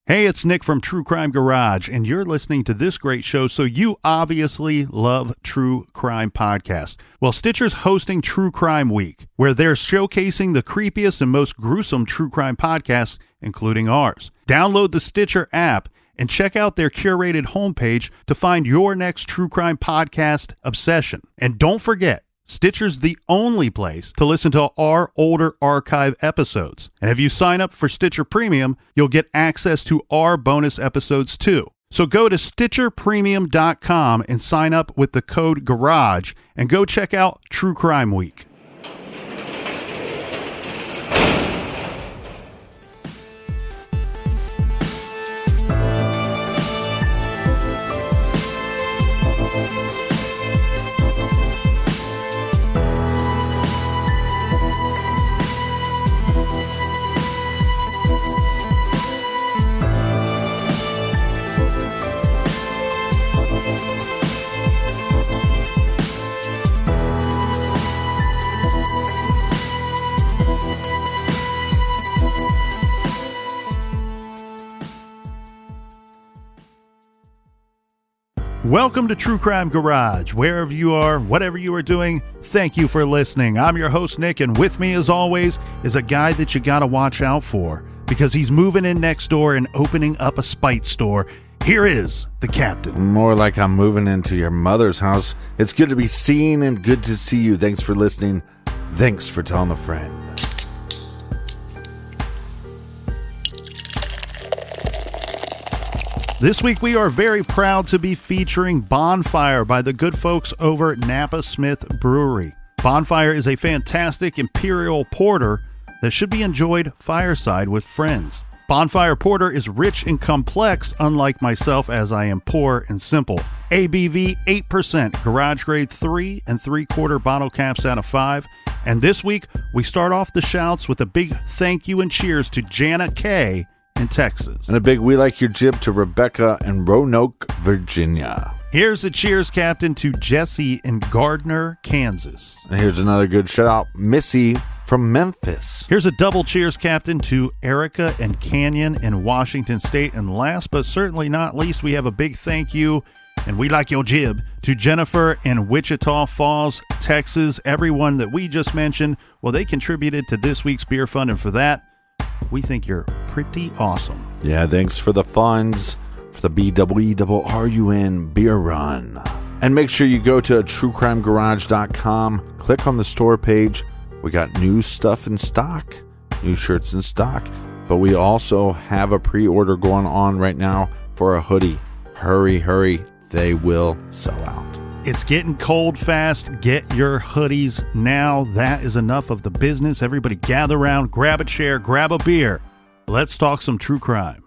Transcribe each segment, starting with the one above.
Hey, it's Nick from True Crime Garage, and you're listening to this great show, so you obviously love true crime podcasts. Well, Stitcher's hosting True Crime Week, where they're showcasing the creepiest and most gruesome true crime podcasts, including ours. Download the Stitcher app and check out their curated homepage to find your next true crime podcast obsession. And don't forget, Stitcher's the only place to listen to our older archive episodes. And if you sign up for Stitcher Premium, you'll get access to our bonus episodes too. So go to StitcherPremium.com and sign up with the code GARAGE and go check out True Crime Week. Welcome to True Crime Garage. Wherever you are, whatever you are doing, thank you for listening. I'm your host, Nick, and with me, as always, is a guy that you gotta watch out for because he's moving in next door and opening up a spite store. Here is the Captain. More like I'm moving into your mother's house. It's good to be seen and good to see you. Thanks for listening. Thanks for telling a friend. This week we are very proud to be featuring Bonfire by the good folks over at Napa Smith Brewery. Bonfire is a fantastic Imperial Porter that should be enjoyed fireside with friends. Bonfire Porter is rich and complex, unlike myself as I am poor and simple. ABV 8%, garage grade 3 3/4 bottle caps out of 5. And this week we start off the shouts with a big thank you and cheers to Jana K. in Texas. And a big we like your jib to Rebecca in Roanoke, Virginia. Here's the cheers, Captain, to Jesse in Gardner, Kansas. And here's another good shout out, Missy from Memphis. Here's a double cheers, Captain, to Erica and Canyon in Washington State. And last but certainly not least, we have a big thank you, and we like your jib, to Jennifer in Wichita Falls, Texas. Everyone that we just mentioned, well, they contributed to this week's beer fund, and for that, we think you're pretty awesome. Yeah, thanks for the funds for the BWERRUN beer run. And make sure you go to truecrimegarage.com, click on the store page. We got new stuff in stock, new shirts in stock, but we also have a pre-order going on right now for a hoodie. Hurry, hurry, they will sell out. It's getting cold fast. Get your hoodies now. That is enough of the business. Everybody gather around, grab a chair, grab a beer. Let's talk some true crime.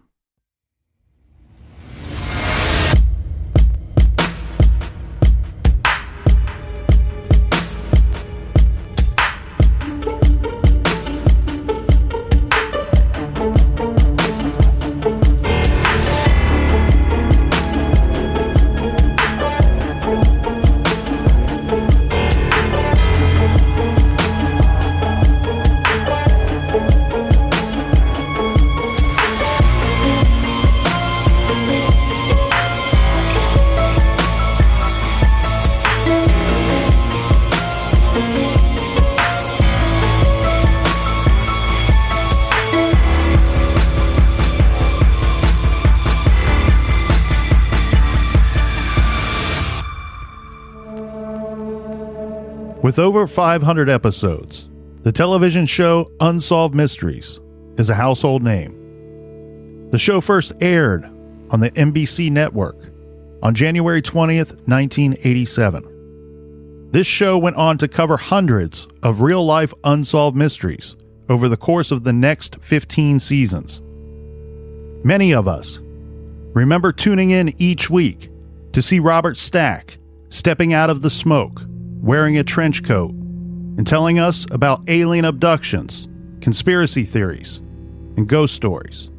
With over 500 episodes, the television show Unsolved Mysteries is a household name. The show first aired on the NBC network on January 20th, 1987. This show went on to cover hundreds of real-life unsolved mysteries over the course of the next 15 seasons. Many of us remember tuning in each week to see Robert Stack stepping out of the smoke, wearing a trench coat, and telling us about alien abductions, conspiracy theories, and ghost stories.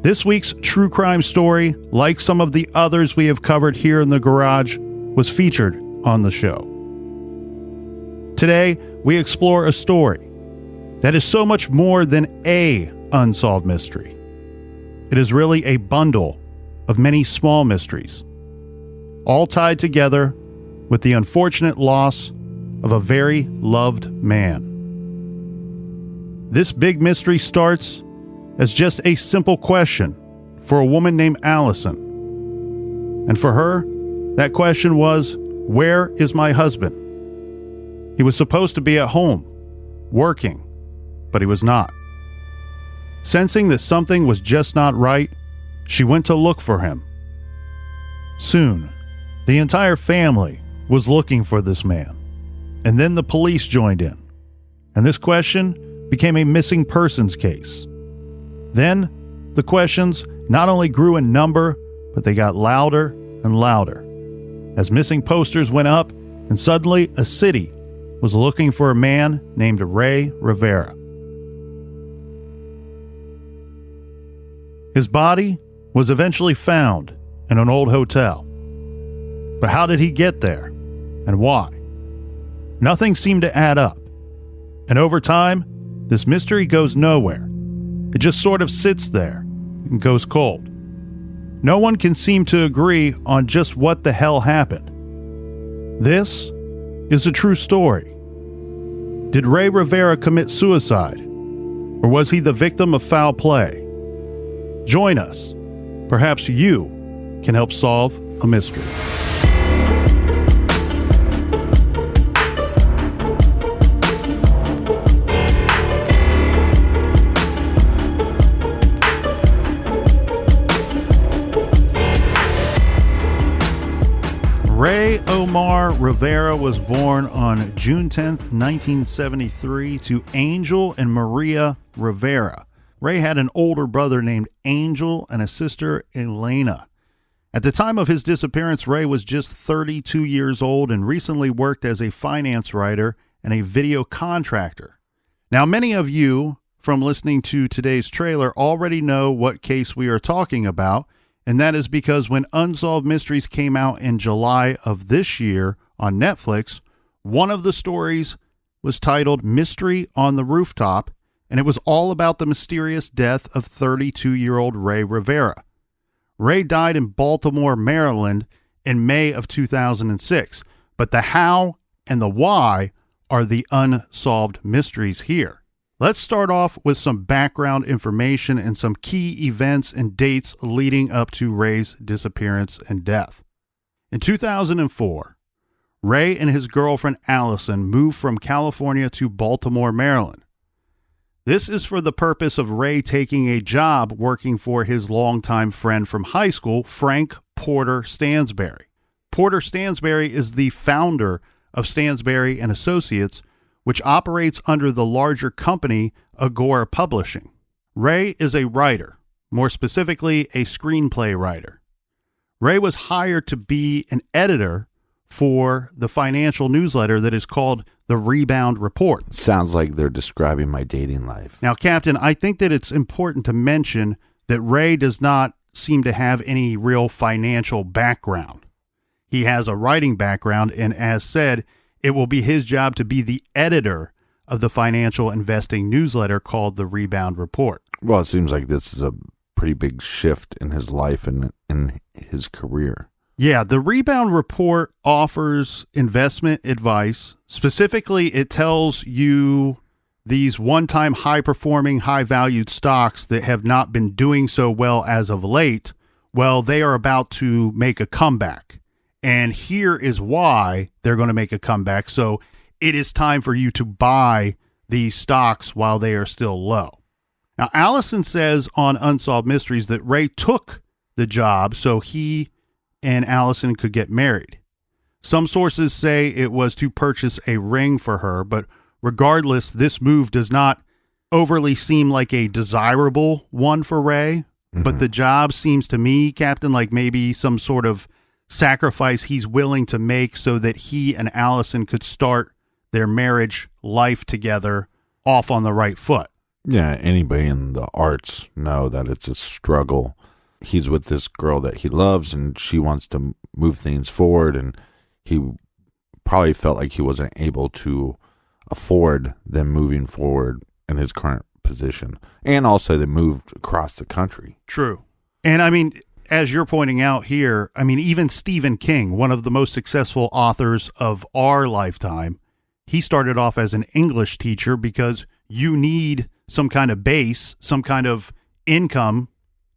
This week's true crime story, like some of the others we have covered here in the garage, was featured on the show. Today, we explore a story that is so much more than a unsolved mystery. It is really a bundle of many small mysteries, all tied together with the unfortunate loss of a very loved man. This big mystery starts as just a simple question for a woman named Allison. And for her, that question was, where is my husband? He was supposed to be at home, working, but he was not. Sensing that something was just not right, she went to look for him. Soon, the entire family was looking for this man, and then the police joined in, and this question became a missing persons case. Then, the questions not only grew in number, but they got louder and louder, as missing posters went up, and suddenly a city was looking for a man named Rey Rivera. His body was eventually found in an old hotel. But how did he get there, and why? Nothing seemed to add up. And over time, this mystery goes nowhere. It just sort of sits there and goes cold. No one can seem to agree on just what the hell happened. This is a true story. Did Rey Rivera commit suicide? Or was he the victim of foul play? Join us. Perhaps you can help solve a mystery. Rey Omar Rivera was born on June 10th, 1973 to Angel and Maria Rivera. Rey had an older brother named Angel and a sister, Elena. At the time of his disappearance, Rey was just 32 years old and recently worked as a finance writer and a video contractor. Now, many of you, from listening to today's trailer, already know what case we are talking about, and that is because when Unsolved Mysteries came out in July of this year on Netflix, one of the stories was titled Mystery on the Rooftop, and it was all about the mysterious death of 32-year-old Rey Rivera. Rey died in Baltimore, Maryland in May of 2006, but the how and the why are the unsolved mysteries here. Let's start off with some background information and some key events and dates leading up to Rey's disappearance and death. In 2004, Rey and his girlfriend Allison moved from California to Baltimore, Maryland. This is for the purpose of Rey taking a job working for his longtime friend from high school, Frank Porter Stansberry. Porter Stansberry is the founder of Stansberry and Associates, which operates under the larger company Agora Publishing. Rey is a writer, more specifically a screenplay writer. Rey was hired to be an editor for the financial newsletter that is called The Rebound Report. Sounds like they're describing my dating life. Now, Captain, I think that it's important to mention that Rey does not seem to have any real financial background. He has a writing background, and as said, it will be his job to be the editor of the financial investing newsletter called The Rebound Report. Well, it seems like this is a pretty big shift in his life and in his career. Yeah, the Rebound Report offers investment advice. Specifically, it tells you these one-time high-performing, high-valued stocks that have not been doing so well as of late, well, they are about to make a comeback. And here is why they're going to make a comeback. So it is time for you to buy these stocks while they are still low. Now, Allison says on Unsolved Mysteries that Rey took the job so he and Allison could get married. Some sources say it was to purchase a ring for her, but regardless, this move does not overly seem like a desirable one for Rey. Mm-hmm. But the job seems to me, Captain, like maybe some sort of sacrifice he's willing to make so that he and Allison could start their marriage life together off on the right foot. Yeah, anybody in the arts know that it's a struggle. He's with this girl that he loves, and she wants to move things forward, and he probably felt like he wasn't able to afford them moving forward in his current position. And also they moved across the country. True. And I mean, as you're pointing out here, I mean, even Stephen King, one of the most successful authors of our lifetime, he started off as an English teacher because you need some kind of base, some kind of income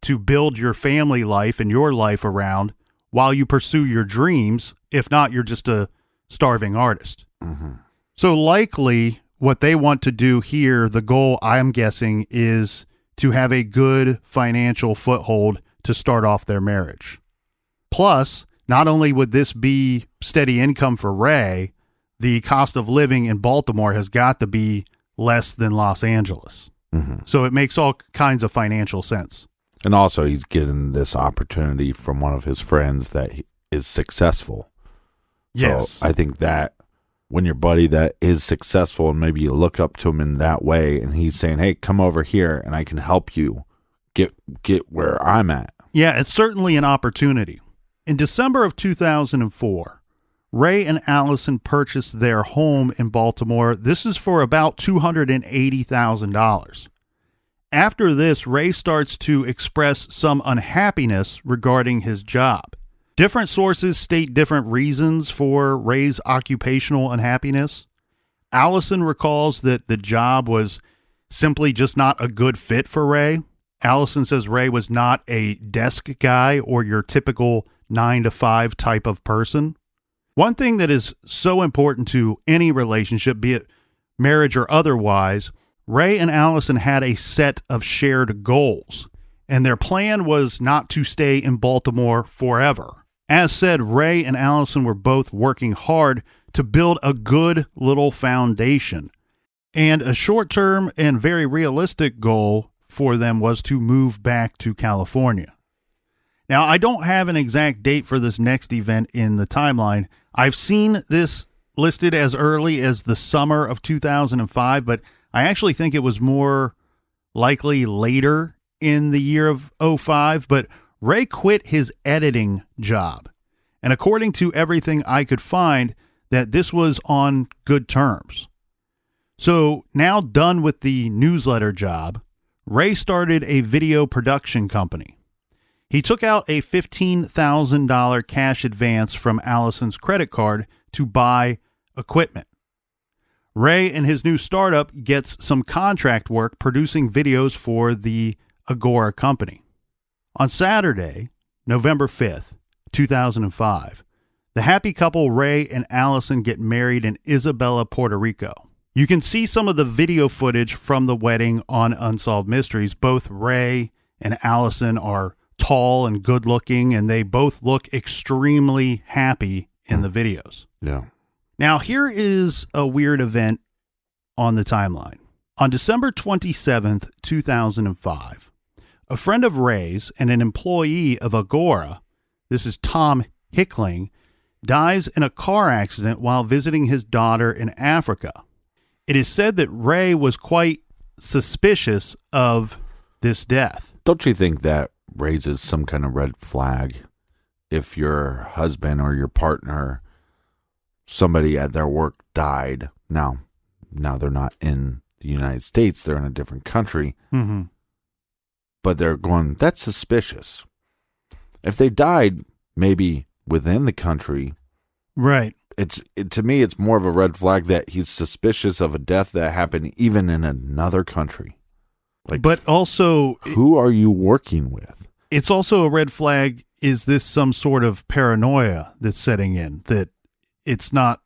to build your family life and your life around while you pursue your dreams. If not, you're just a starving artist. Mm-hmm. So likely what they want to do here, the goal I'm guessing, is to have a good financial foothold to start off their marriage. Plus, not only would this be steady income for Ray, the cost of living in Baltimore has got to be less than Los Angeles. Mm-hmm. So it makes all kinds of financial sense. And also he's getting this opportunity from one of his friends that is successful. Yes. So I think that when your buddy that is successful and maybe you look up to him in that way and he's saying, hey, come over here and I can help you get where I'm at. Yeah, it's certainly an opportunity. In December of 2004, Ray and Allison purchased their home in Baltimore. This is for about $280,000. After this, Ray starts to express some unhappiness regarding his job. Different sources state different reasons for Ray's occupational unhappiness. Allison recalls that the job was simply just not a good fit for Ray. Allison says Ray was not a desk guy or your typical 9-to-5 type of person. One thing that is so important to any relationship, be it marriage or otherwise, Ray and Allison had a set of shared goals, and their plan was not to stay in Baltimore forever. As said, Ray and Allison were both working hard to build a good little foundation, and a short-term and very realistic goal for them was to move back to California. Now, I don't have an exact date for this next event in the timeline. I've seen this listed as early as the summer of 2005, but I actually think it was more likely later in the year of 05, but Ray quit his editing job. And according to everything I could find, that this was on good terms. So now done with the newsletter job, Ray started a video production company. He took out a $15,000 cash advance from Allison's credit card to buy equipment. Ray and his new startup gets some contract work producing videos for the Agora company. On Saturday, November 5th, 2005, the happy couple Ray and Allison get married in Isabela, Puerto Rico. You can see some of the video footage from the wedding on Unsolved Mysteries. Both Ray and Allison are tall and good looking, and they both look extremely happy in the videos. Yeah. Now, here is a weird event on the timeline. On December 27th, 2005, a friend of Ray's and an employee of Agora, this is Tom Hickling, dies in a car accident while visiting his daughter in Africa. It is said that Ray was quite suspicious of this death. Don't you think that raises some kind of red flag if your husband or your partner, somebody at their work died? Now they're not in the United States, they're in a different country. Mm-hmm. But they're going, that's suspicious. If they died maybe within the country, right? To me, it's more of a red flag that he's suspicious of a death that happened even in another country. Like, but also, who are you working with? It's also a red flag. Is this some sort of paranoia that's setting in, that it's not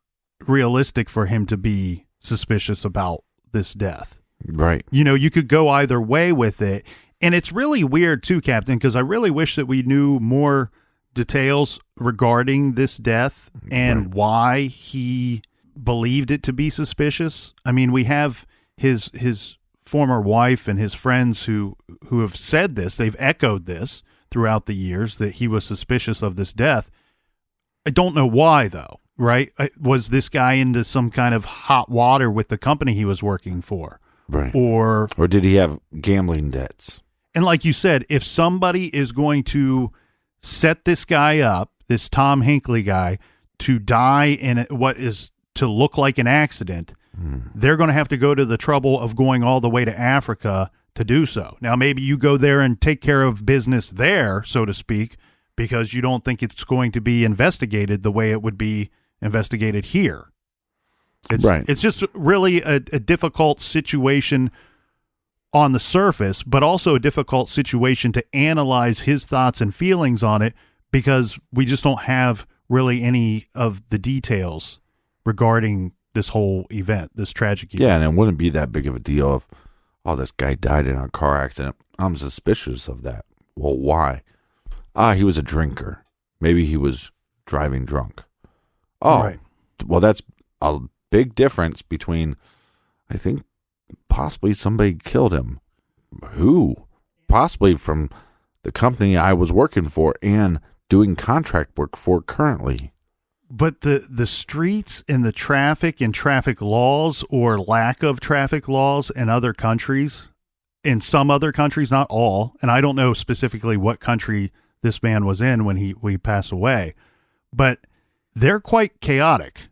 realistic for him to be suspicious about this death? Right. You know, you could go either way with it. And it's really weird too, Captain, because I really wish that we knew more details regarding this death and why he believed it to be suspicious. I mean, we have his former wife and his friends who have said this. They've echoed this throughout the years, that he was suspicious of this death. I don't know why, though, right? Was this guy into some kind of hot water with the company he was working for? Right. Or did he have gambling debts? And like you said, if somebody is going to set this guy up, this Tom Hinckley guy, to die in what is to look like an accident, they're going to have to go to the trouble of going all the way to Africa to do so. Now, maybe you go there and take care of business there, so to speak, because you don't think it's going to be investigated the way it would be investigated here. It's just really a difficult situation on the surface, but also a difficult situation to analyze his thoughts and feelings on it, because we just don't have really any of the details regarding this whole event, this tragic event. Yeah, and it wouldn't be that big of a deal if, oh, this guy died in a car accident. I'm suspicious of that. Well, why? He was a drinker. Maybe he was driving drunk. Oh, right. Well, that's a big difference between, I think, possibly somebody killed him. Who? Possibly from the company I was working for and doing contract work for currently. But the streets and the traffic and traffic laws, or lack of traffic laws in other countries, in some other countries, not all, and I don't know specifically what country this man was in when he passed away, but they're quite chaotic,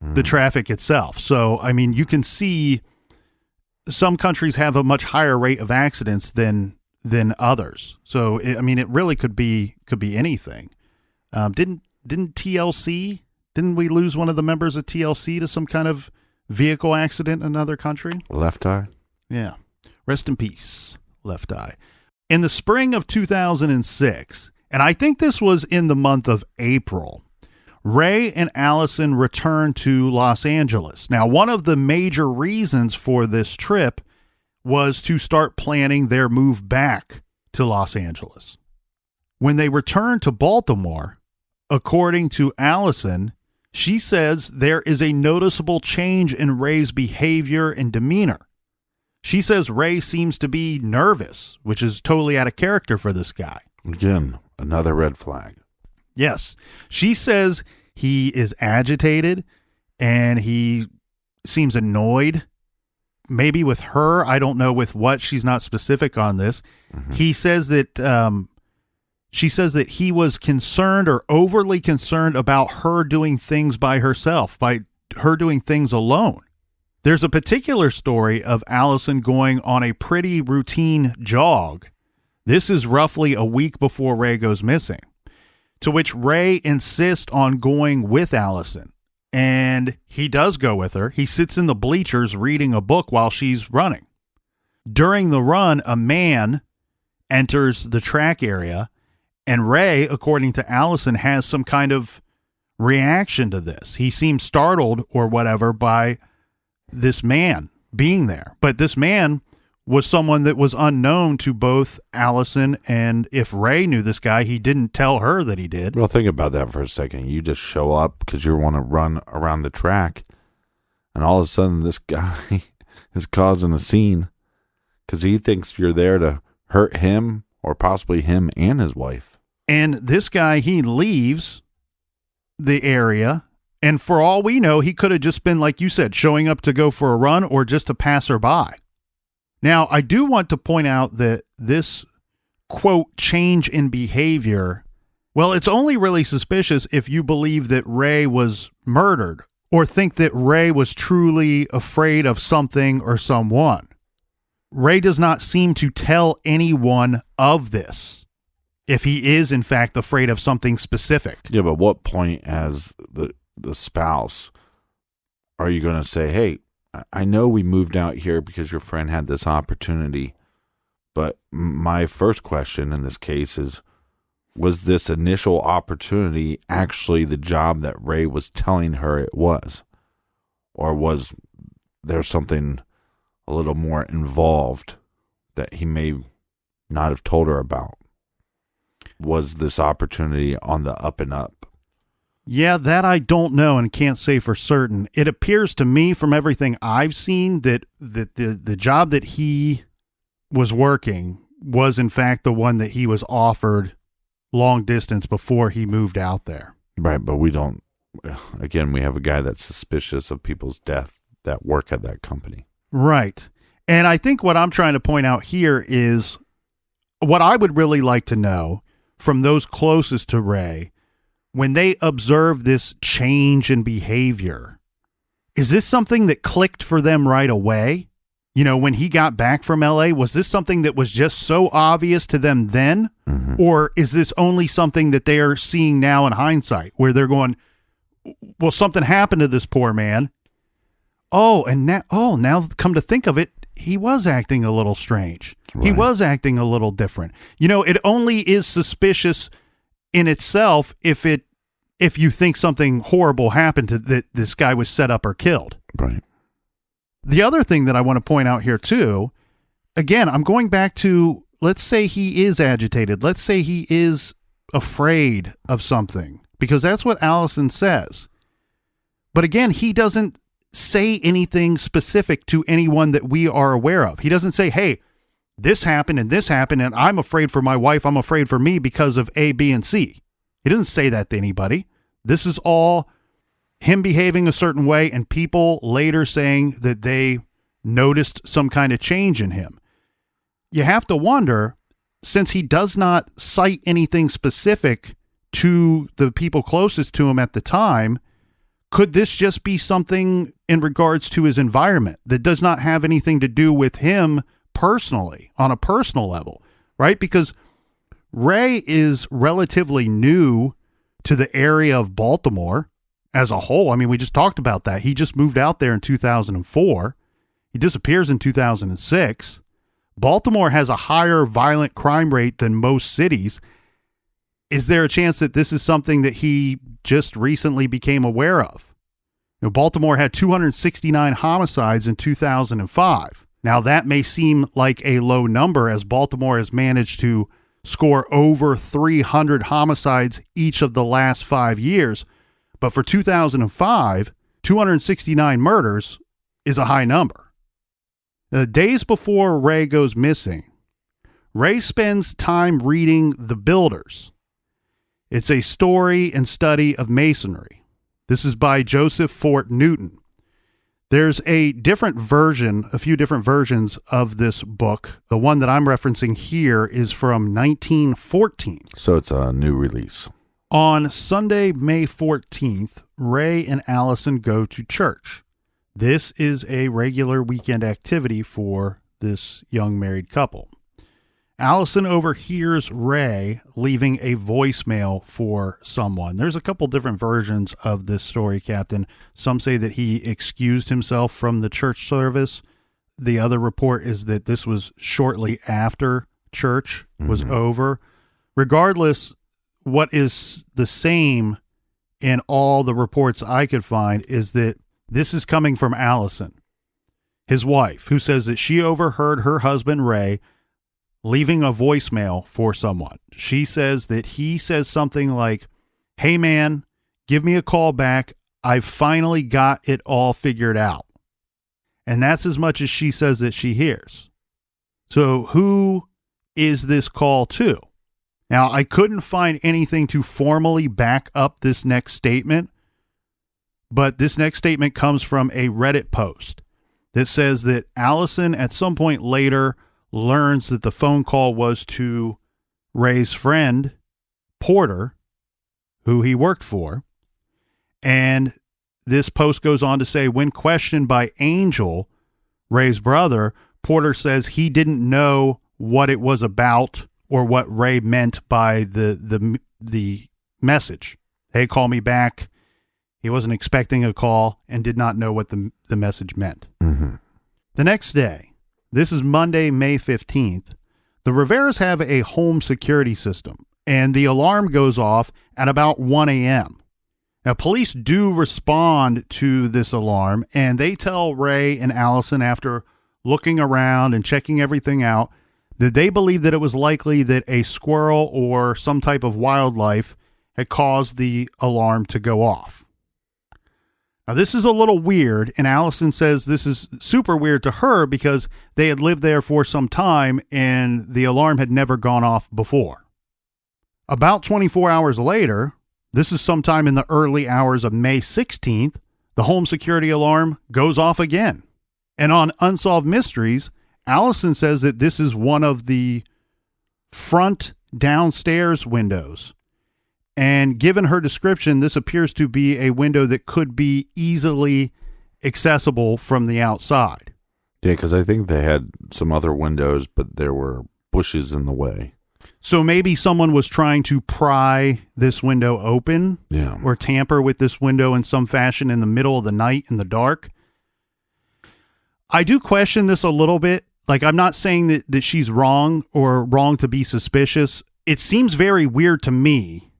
the traffic itself. So, I mean, you can see some countries have a much higher rate of accidents than others. So, it really could be anything. Didn't TLC, didn't we lose one of the members of TLC to some kind of vehicle accident in another country? Left Eye? Yeah. Rest in peace, Left Eye. In the spring of 2006, and I think this was in the month of April, Rey and Allison returned to Los Angeles. Now, one of the major reasons for this trip was to start planning their move back to Los Angeles. When they returned to Baltimore, according to Allison, she says there is a noticeable change in Rey's behavior and demeanor. She says Rey seems to be nervous, which is totally out of character for this guy. Again, another red flag. Yes. She says he is agitated and he seems annoyed, maybe with her. I don't know with what. She's not specific on this. Mm-hmm. He says that she says that he was concerned or overly concerned about her doing things by herself, by her doing things alone. There's a particular story of Allison going on a pretty routine jog. This is roughly a week before Rey goes missing, to which Rey insists on going with Allison. And he does go with her. He sits in the bleachers reading a book while she's running. During the run, a man enters the track area, and Rey, according to Allison, has some kind of reaction to this. He seems startled or whatever by this man being there. But this man was someone that was unknown to both Allison, and if Rey knew this guy, he didn't tell her that he did. Well, think about that for a second. You just show up because you want to run around the track, and all of a sudden this guy is causing a scene because he thinks you're there to hurt him or possibly him and his wife. And this guy, he leaves the area, and for all we know, he could have just been, like you said, showing up to go for a run or just to pass her by. Now, I do want to point out that this, quote, change in behavior, well, it's only really suspicious if you believe that Rey was murdered or think that Rey was truly afraid of something or someone. Rey does not seem to tell anyone of this, if he is, in fact, afraid of something specific. Yeah, but what point as the spouse are you going to say, hey, I know we moved out here because your friend had this opportunity, but my first question in this case is, was this initial opportunity actually the job that Rey was telling her it was? Or was there something a little more involved that he may not have told her about? Was this opportunity on the up and up? Yeah, that I don't know and can't say for certain. It appears to me from everything I've seen that the job that he was working was in fact the one that he was offered long distance before he moved out there. Right, but we don't, again, we have a guy that's suspicious of people's death that work at that company. Right. And I think what I'm trying to point out here is what I would really like to know from those closest to Rey, when they observe this change in behavior, Is this something that clicked for them right away? You know, when he got back from LA, was this something that was just so obvious to them then? Mm-hmm. Or is this only something that they are seeing now in hindsight, where they're going, well, something happened to this poor man. Now come to think of it, he was acting a little strange. Right. He was acting a little different. You know, it only is suspicious in itself if you think something horrible happened to that this guy was set up or killed. Right. The other thing that I want to point out here too, again, I'm going back to, let's say he is agitated. Let's say he is afraid of something, because that's what Allison says. But again, he doesn't say anything specific to anyone that we are aware of. He doesn't say, hey, this happened, and I'm afraid for my wife, I'm afraid for me because of A, B, and C. He doesn't say that to anybody. This is all him behaving a certain way and people later saying that they noticed some kind of change in him. You have to wonder, since he does not cite anything specific to the people closest to him at the time, could this just be something in regards to his environment that does not have anything to do with him personally, on a personal level, right? Because Rey is relatively new to the area of Baltimore as a whole. I mean, we just talked about that. He just moved out there in 2004. He disappears in 2006. Baltimore has a higher violent crime rate than most cities. Is there a chance that this is something that he just recently became aware of? You know, Baltimore had 269 homicides in 2005. Now, that may seem like a low number, as Baltimore has managed to score over 300 homicides each of the last 5 years. But for 2005, 269 murders is a high number. The days before Rey goes missing, Rey spends time reading The Builders. It's a story and study of masonry. This is by Joseph Fort Newton. There's a few different versions of this book. The one that I'm referencing here is from 1914. So it's a new release. On Sunday, May 14th, Rey and Allison go to church. This is a regular weekend activity for this young married couple. Allison overhears Rey leaving a voicemail for someone. There's a couple different versions of this story, Captain. Some say that he excused himself from the church service. The other report is that this was shortly after church was over. Regardless, what is the same in all the reports I could find is that this is coming from Allison, his wife, who says that she overheard her husband, Rey, leaving a voicemail for someone. She says that he says something like, hey man, give me a call back. I've finally got it all figured out. And that's as much as she says that she hears. So who is this call to? Now, I couldn't find anything to formally back up this next statement, but this next statement comes from a Reddit post that says that Allison at some point later learns that the phone call was to Rey's friend, Porter, who he worked for. And this post goes on to say, when questioned by Angel, Rey's brother, Porter says he didn't know what it was about or what Rey meant by the message. Hey, call me back. He wasn't expecting a call and did not know what the message meant. Mm-hmm. The next day, this is Monday, May 15th, the Riveras have a home security system, and the alarm goes off at about 1 a.m. Now, police do respond to this alarm, and they tell Rey and Allison, after looking around and checking everything out, that they believe that it was likely that a squirrel or some type of wildlife had caused the alarm to go off. Now, this is a little weird, and Allison says this is super weird to her because they had lived there for some time and the alarm had never gone off before. About 24 hours later, this is sometime in the early hours of May 16th, the home security alarm goes off again. And on Unsolved Mysteries, Allison says that this is one of the front downstairs windows. And given her description, this appears to be a window that could be easily accessible from the outside. Yeah, because I think they had some other windows, but there were bushes in the way. So maybe someone was trying to pry this window open, Yeah. or tamper with this window in some fashion in the middle of the night in the dark. I do question this a little bit. Like, I'm not saying that she's wrong or wrong to be suspicious. It seems very weird to me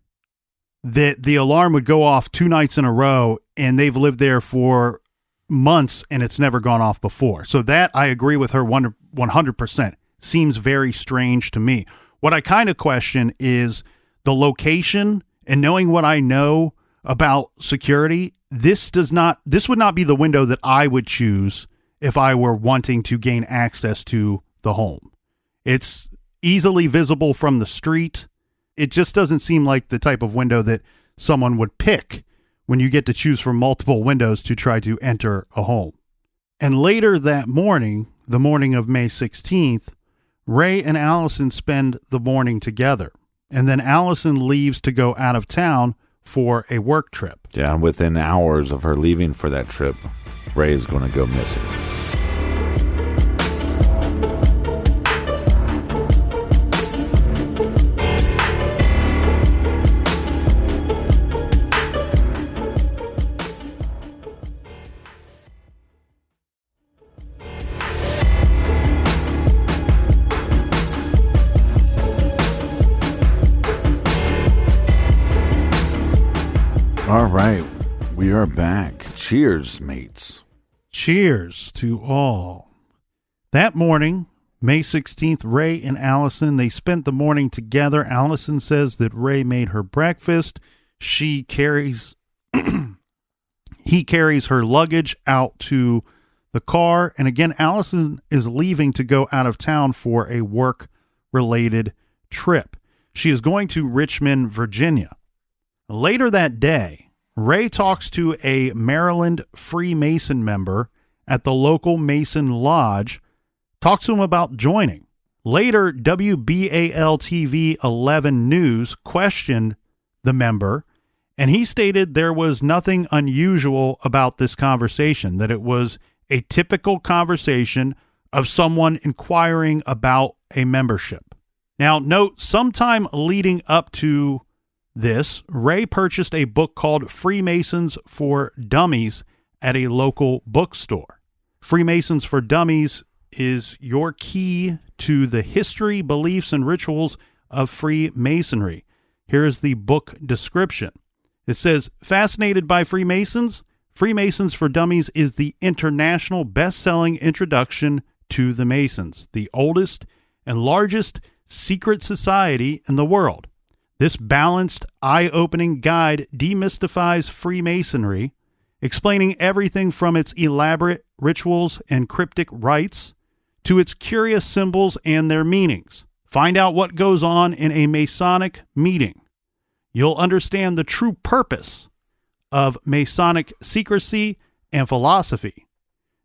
that the alarm would go off 2 nights in a row and they've lived there for months and it's never gone off before. So that I agree with her 100%. Seems very strange to me. What I kind of question is the location, and knowing what I know about security, this would not be the window that I would choose if I were wanting to gain access to the home. It's easily visible from the street. It just doesn't seem like the type of window that someone would pick when you get to choose from multiple windows to try to enter a home. And later that morning, the morning of May 16th, Ray and Allison spend the morning together. And then Allison leaves to go out of town for a work trip. Yeah, and within hours of her leaving for that trip, Ray is going to go missing. All right, we are back. Cheers, mates. Cheers to all. That morning, May 16th, Ray and Allison, they spent the morning together. Allison says that Ray made her breakfast. He carries her luggage out to the car. And again, Allison is leaving to go out of town for a work-related trip. She is going to Richmond, Virginia. Later that day, Ray talks to a Maryland Freemason member at the local Mason Lodge, talks to him about joining. Later, WBAL-TV 11 News questioned the member, and he stated there was nothing unusual about this conversation, that it was a typical conversation of someone inquiring about a membership. Now, note, sometime leading up to this, Ray purchased a book called Freemasons for Dummies at a local bookstore. Freemasons for Dummies is your key to the history, beliefs, and rituals of Freemasonry. Here is the book description. It says, fascinated by Freemasons? Freemasons for Dummies is the international best-selling introduction to the Masons, the oldest and largest secret society in the world. This balanced, eye-opening guide demystifies Freemasonry, explaining everything from its elaborate rituals and cryptic rites to its curious symbols and their meanings. Find out what goes on in a Masonic meeting. You'll understand the true purpose of Masonic secrecy and philosophy.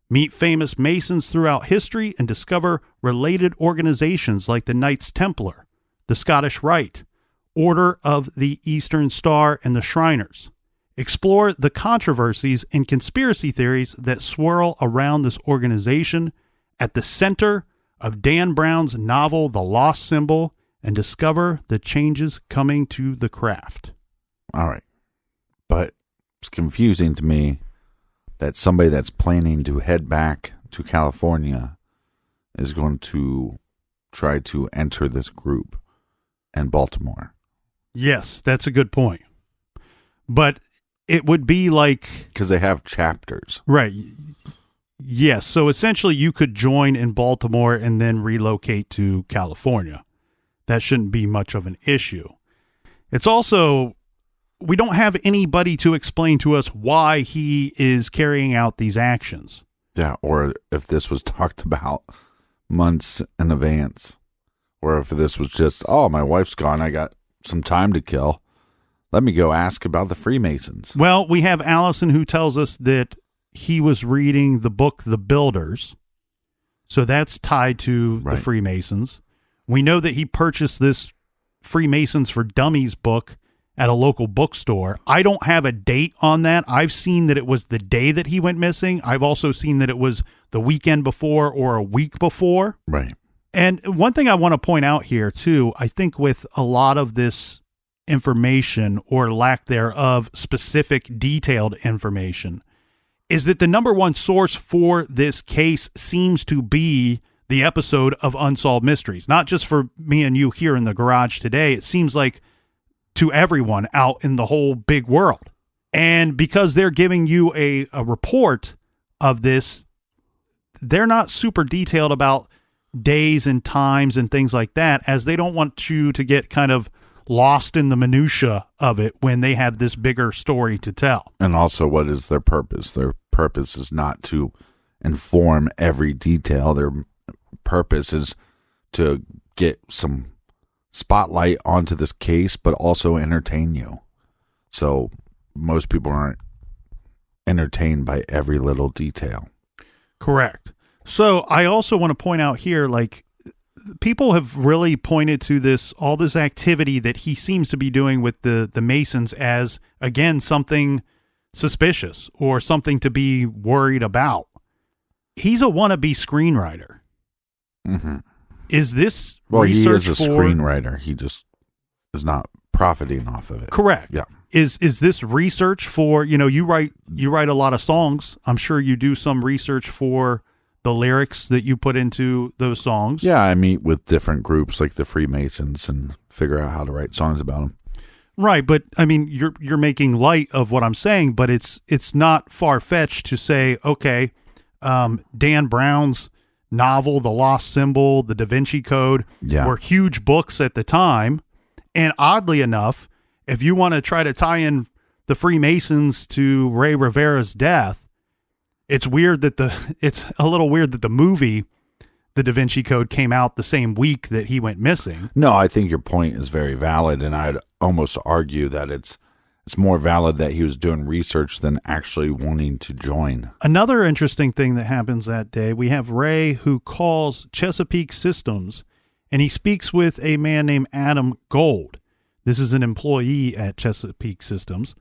Meet famous Masons throughout history and discover related organizations like the Knights Templar, the Scottish Rite, Order of the Eastern Star, and the Shriners. Explore the controversies and conspiracy theories that swirl around this organization at the center of Dan Brown's novel The Lost Symbol, and discover the changes coming to the craft. All right. But it's confusing to me that somebody that's planning to head back to California is going to try to enter this group in Baltimore. Yes, that's a good point. But it would be like... because they have chapters. Right. Yes. So essentially you could join in Baltimore and then relocate to California. That shouldn't be much of an issue. It's also, we don't have anybody to explain to us why he is carrying out these actions. Yeah, or if this was talked about months in advance. Or if this was just, oh, my wife's gone, I got some time to kill. Let me go ask about the Freemasons. Well, we have Allison who tells us that he was reading the book The Builders. So that's tied to the Freemasons. We know that he purchased this Freemasons for Dummies book at a local bookstore. I don't have a date on that. I've seen that it was the day that he went missing. I've also seen that it was the weekend before or a week before. Right. And one thing I want to point out here, too, I think with a lot of this information or lack thereof, specific detailed information, is that the number one source for this case seems to be the episode of Unsolved Mysteries. Not just for me and you here in the garage today. It seems like to everyone out in the whole big world. And because they're giving you a report of this, they're not super detailed about days and times and things like that, as they don't want you to get kind of lost in the minutia of it when they have this bigger story to tell. And also, what is their purpose? Their purpose is not to inform every detail. Their purpose is to get some spotlight onto this case, but also entertain you. So most people aren't entertained by every little detail. Correct. So I also want to point out here, like, people have really pointed to this, all this activity that he seems to be doing with the Masons as, again, something suspicious or something to be worried about. He's a wannabe screenwriter. Mm-hmm. Is this well, research he is a screenwriter. He just is not profiting off of it. Correct. Yeah. Is this research for, you write a lot of songs. I'm sure you do some research for the lyrics that you put into those songs. Yeah, I meet with different groups like the Freemasons and figure out how to write songs about them. Right, but I mean, you're making light of what I'm saying, but it's not far-fetched to say, okay, Dan Brown's novel, The Lost Symbol, The Da Vinci Code, were huge books at the time. And oddly enough, if you want to try to tie in the Freemasons to Rey Rivera's death, it's a little weird that the movie, The Da Vinci Code, came out the same week that he went missing. No, I think your point is very valid, and I'd almost argue that it's more valid that he was doing research than actually wanting to join. Another interesting thing that happens that day, we have Ray, who calls Chesapeake Systems, and he speaks with a man named Adam Gold. This is an employee at Chesapeake Systems.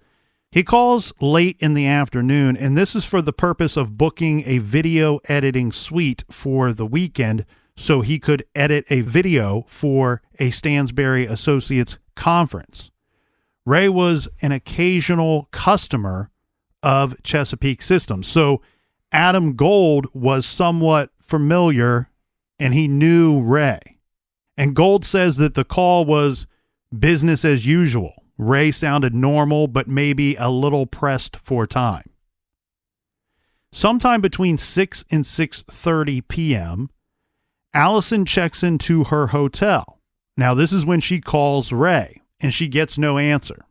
He calls late in the afternoon, and this is for the purpose of booking a video editing suite for the weekend so he could edit a video for a Stansberry Associates conference. Ray was an occasional customer of Chesapeake Systems, so Adam Gold was somewhat familiar, and he knew Ray. And Gold says that the call was business as usual. Ray sounded normal, but maybe a little pressed for time. Sometime between 6 and 6:30 p.m., Allison checks into her hotel. Now, this is when she calls Ray, and she gets no answer.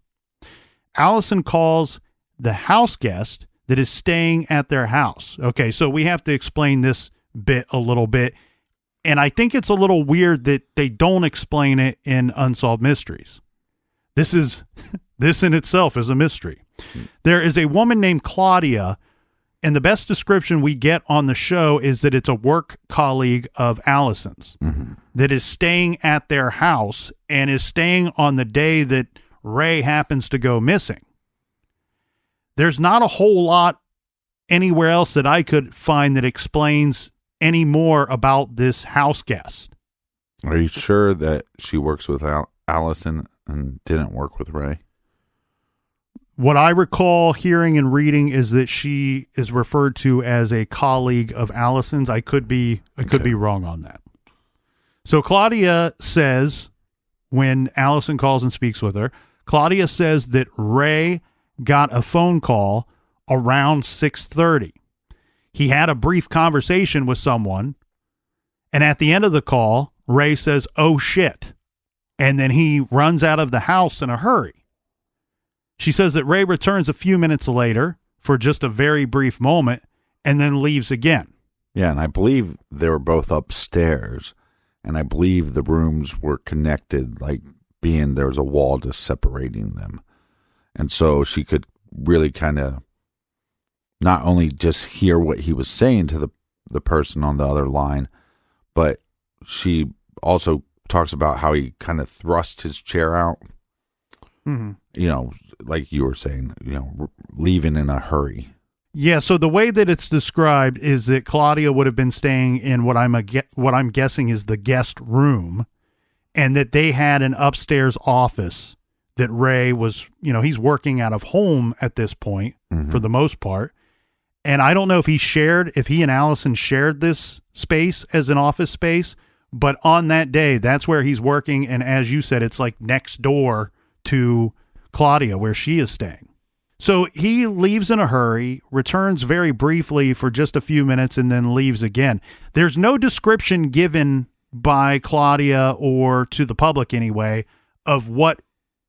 Allison calls the house guest that is staying at their house. Okay, so we have to explain this bit a little bit, and I think it's a little weird that they don't explain it in Unsolved Mysteries. This in itself is a mystery. There is a woman named Claudia, and the best description we get on the show is that it's a work colleague of Allison's that is staying at their house and is staying on the day that Ray happens to go missing. There's not a whole lot anywhere else that I could find that explains any more about this house guest. Are you sure that she works with Allison and didn't work with Ray? What I recall hearing and reading is that she is referred to as a colleague of Allison's. I could be wrong on that. So Claudia says, when Allison calls and speaks with her, Claudia says that Ray got a phone call around 6:30. He had a brief conversation with someone, and at the end of the call, Ray says, "Oh shit." And then he runs out of the house in a hurry. She says that Ray returns a few minutes later for just a very brief moment and then leaves again. Yeah, and I believe they were both upstairs, and I believe the rooms were connected, like being there was a wall just separating them. And so she could really kind of not only just hear what he was saying to the person on the other line, but she also talks about how he kind of thrust his chair out Like you were saying, leaving in a hurry. Yeah, so the way that it's described is that Claudia would have been staying in what I'm guessing is the guest room, and that they had an upstairs office that Rey was, he's working out of home at this point for the most part. And I don't know if he and Allison shared this space as an office space, but on that day, that's where he's working. And as you said, it's like next door to Claudia where she is staying. So he leaves in a hurry, returns very briefly for just a few minutes, and then leaves again. There's no description given by Claudia or to the public anyway of what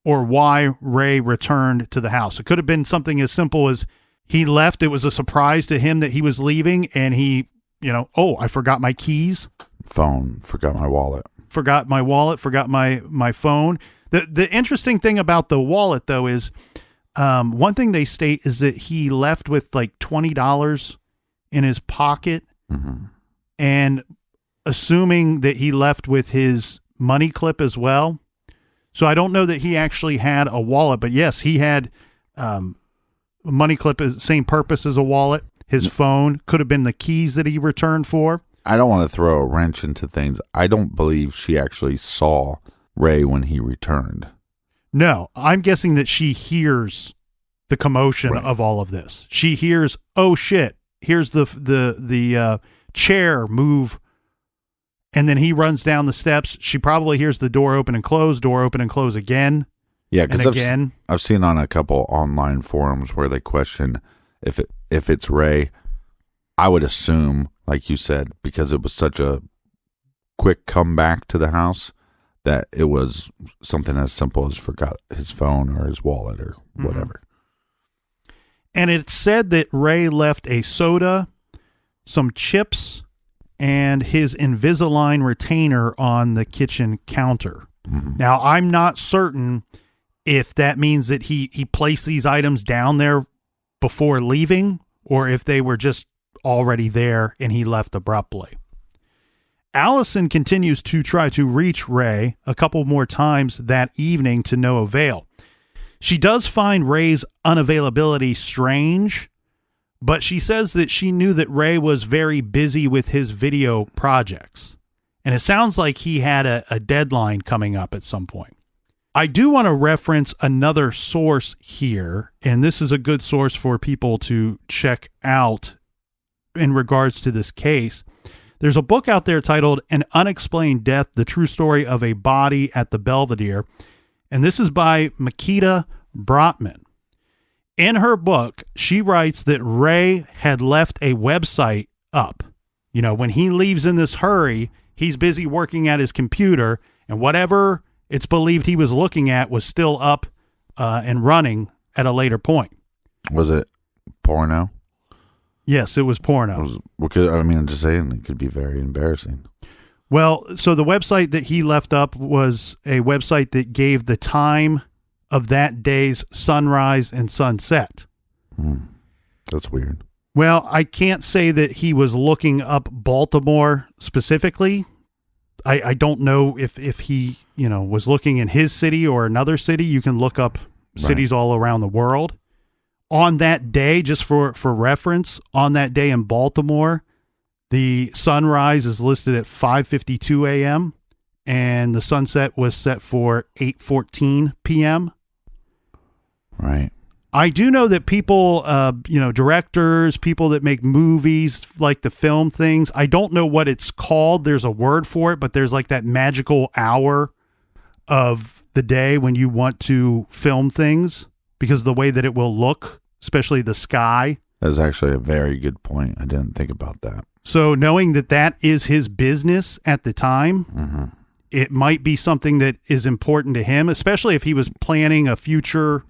or why Rey returned to the house. It could have been something as simple as he left. It was a surprise to him that he was leaving, and he, I forgot my keys. Forgot my wallet. Forgot my phone. The interesting thing about the wallet, though, is one thing they state is that he left with like $20 in his pocket, and assuming that he left with his money clip as well. So I don't know that he actually had a wallet, but yes, he had a money clip, same purpose as a wallet. His phone could have been the keys that he returned for. I don't want to throw a wrench into things. I don't believe she actually saw Rey when he returned. No, I'm guessing that she hears the commotion of all of this. She hears, oh shit, here's the chair move, and then he runs down the steps. She probably hears the door open and close again. Yeah, because I've seen on a couple online forums where they question if it's Rey. I would assume, like you said, because it was such a quick comeback to the house, that it was something as simple as forgot his phone or his wallet or whatever. And it said that Rey left a soda, some chips, and his Invisalign retainer on the kitchen counter. Now, I'm not certain if that means that he placed these items down there before leaving, or if they were just already there and he left abruptly. Allison continues to try to reach Rey a couple more times that evening to no avail. She does find Rey's unavailability strange, but she says that she knew that Rey was very busy with his video projects, and it sounds like he had a deadline coming up at some point. I do want to reference another source here, and this is a good source for people to check out in regards to this case. There's a book out there titled An Unexplained Death, The True Story of a Body at the Belvedere, and this is by Makita Brotman. In her book, she writes that Rey had left a website up. When he leaves in this hurry, he's busy working at his computer, and whatever it's believed he was looking at was still up and running at a later point. Was it porno? Yes, it was porno. I'm just saying, it could be very embarrassing. Well, so the website that he left up was a website that gave the time of that day's sunrise and sunset. That's weird. Well, I can't say that he was looking up Baltimore specifically. I don't know if he, was looking in his city or another city. You can look up cities all around the world. On that day, just for reference, on that day in Baltimore, the sunrise is listed at 5:52 a.m. and the sunset was set for 8:14 p.m. Right. I do know that people, directors, people that make movies, like to film things. I don't know what it's called. There's a word for it, but there's like that magical hour of the day when you want to film things because of the way that it will look, especially the sky. That's actually a very good point. I didn't think about that. So knowing that is his business at the time, it might be something that is important to him, especially if he was planning a future